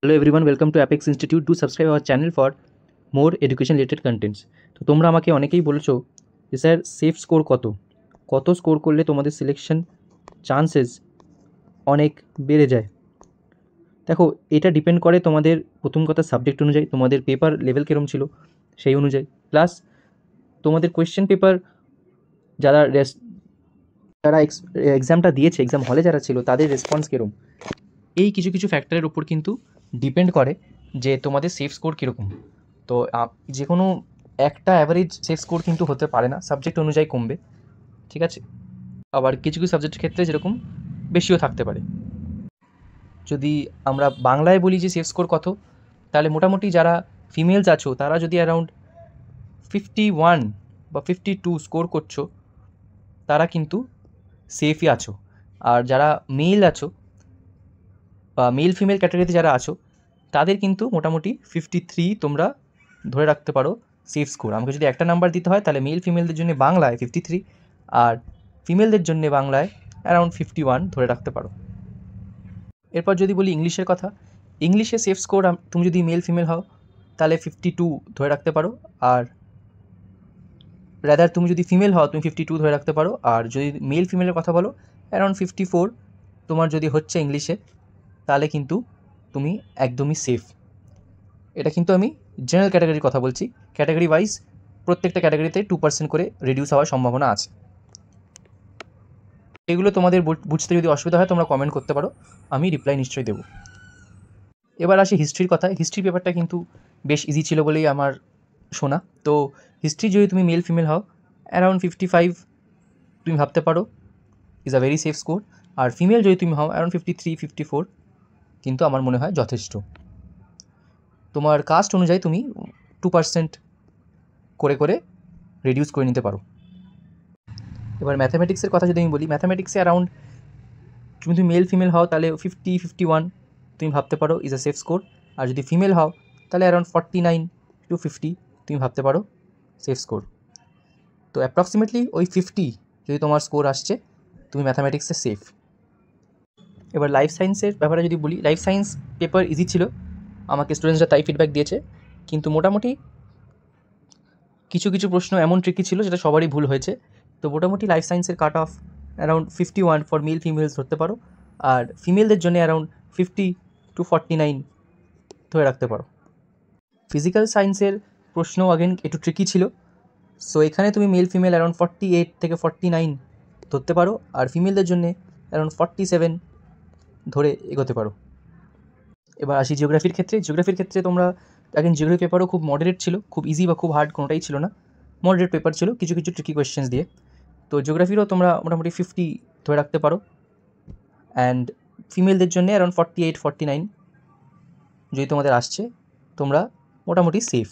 Hello everyone, welcome to Apex Institute. Do subscribe our channel for more education related contents. তো তোমরা আমাকে অনেকেই বলেছো যে স্যার সেফ স্কোর কত স্কোর করলে তোমাদের সিলেকশন চান্সেস অনেক বেড়ে যায়। দেখো, এটা ডিপেন্ড করে তোমাদের প্রথম কথা সাবজেক্ট অনুযায়ী, তোমাদের পেপার লেভেল কীরকম ছিল সেই অনুযায়ী, প্লাস তোমাদের কোয়েশ্চেন পেপার যারা যারা এক্সামটা দিয়েছে, এক্সাম হলে যারা ছিল তাদের রেসপন্স কীরকম, এই কিছু ফ্যাক্টরের উপর কিন্তু ডিপেন্ড করে যে তোমাদের সেফ স্কোর কীরকম। তো যে কোনো একটা অ্যাভারেজ সেফ স্কোর কিন্তু হতে পারে না, সাবজেক্ট অনুযায়ী কমবে, ঠিক আছে। আবার কিছু সাবজেক্টের ক্ষেত্রে যেরকম বেশিও থাকতে পারে। যদি আমরা বাংলায় বলি যে সেফ স্কোর কত, তাহলে মোটামুটি যারা ফিমেলস আছো তারা যদি অ্যারাউন্ড 51 বা 52 স্কোর করছো, তারা কিন্তু সেফই আছো। আর যারা মেল আছো বা মেল ফিমেল ক্যাটাগরিতে যারা আছো, তাদের কিন্তু মোটামুটি 53 তোমরা ধরে রাখতে পারো সেফ স্কোর। আমাকে যদি একটা নাম্বার দিতে হয় তাহলে মেল ফিমেলদের জন্য বাংলায় 53 আর ফিমেলদের জন্য বাংলায় অ্যারাউন্ড 51 ধরে রাখতে পারো। এরপর যদি বলি ইংলিশের কথা, ইংলিশে সেফ স্কোর তুমি যদি মেল ফিমেল হও তাহলে 52 ধরে রাখতে পারো, আর রাদার তুমি যদি ফিমেল হও তুমি 52 ধরে রাখতে পারো। আর যদি মেল ফিমেলের কথা বলো, অ্যারাউন্ড 54 তোমার যদি হচ্ছে ইংলিশে, তাহলে কিন্তু তুমি একদমই সেফ। এটা কিন্তু আমি জেনারেল ক্যাটাগরির কথা বলছি, ক্যাটাগরি ওয়াইজ প্রত্যেকটা ক্যাটাগরিতে 2% করে রিডিউস হওয়ার সম্ভাবনা আছে। এগুলো তোমাদের বুঝতে যদি অসুবিধা হয় তোমরা কমেন্ট করতে পারো, আমি রিপ্লাই নিশ্চয়ই দেবো। এবার আসি হিস্ট্রির কথায়। হিস্ট্রি পেপারটা কিন্তু বেশ ইজি ছিল বলেই আমার শোনা। তো হিস্ট্রি যদি তুমি মেল ফিমেল হও, অ্যারাউন্ড 55 তুমি ভাবতে পারো is a very safe score. আর ফিমেল যদি তুমি হও অ্যারাউন্ড 53 54 কিন্তু আমার মনে হয় যথেষ্ট। তোমার কাস্ট অনুযায়ী তুমি 2% করে রিডিউস করে নিতে পারো। এবার ম্যাথামেটিক্সের কথা যদি আমি বলি, ম্যাথামেটিক্সে অ্যারাউন্ড তুমি মেল ফিমেল হও তাহলে 50 51 তুমি ভাবতে পারো ইজ আ সেফ স্কোর। আর যদি ফিমেল হও তাহলে অ্যারাউন্ড 49 to 50 তুমি ভাবতে পারো সেফ স্কোর। তো অ্যাপ্রক্সিমেটলি ওই 50 যদি তোমার স্কোর আসছে, তুমি ম্যাথামেটিক্সে সেফ। এবার লাইফ সায়েন্সের ব্যাপারে যদি বলি, লাইফ সায়েন্স পেপার ইজি ছিল, আমাকে স্টুডেন্টসরা তাই ফিডব্যাক দিয়েছে। কিন্তু মোটামুটি কিছু প্রশ্ন এমন ট্রিকি ছিল যেটা সবারই ভুল হয়েছে। তো মোটামুটি লাইফ সায়েন্সের cut off around 51 for mail females ধরতে পারো, আর ফিমেলদের জন্য অ্যারাউন্ড 50 to 49 ধরে রাখতে পারো। ফিজিক্যাল সায়েন্সের প্রশ্ন আগেন একটু ট্রিকি ছিল, সো এখানে তুমি মেল ফিমেল অ্যারাউন্ড 48 থেকে 49 ধরতে পারো, আর ফিমেলদের জন্য অ্যারাউন্ড 47 ধরে এগোতে পারো। এবার আসি জিওগ্রাফির ক্ষেত্রে। জিওগ্রাফির ক্ষেত্রে তোমরা আগেন জিওগ্রাফি পেপারও খুব মডারেট ছিল, খুব ইজি বা খুব হার্ড কোনোটাই ছিল না, মডারেট পেপার ছিল কিছু ট্রিকি কোয়েশ্চেন্স দিয়ে। তো জিওগ্রাফিরও তোমরা মোটামুটি 50 ধরে রাখতে পারো, অ্যান্ড ফিমেলদের জন্য অ্যারাউন্ড 48 49 যদি তোমাদের আসছে, তোমরা মোটামুটি সেফ।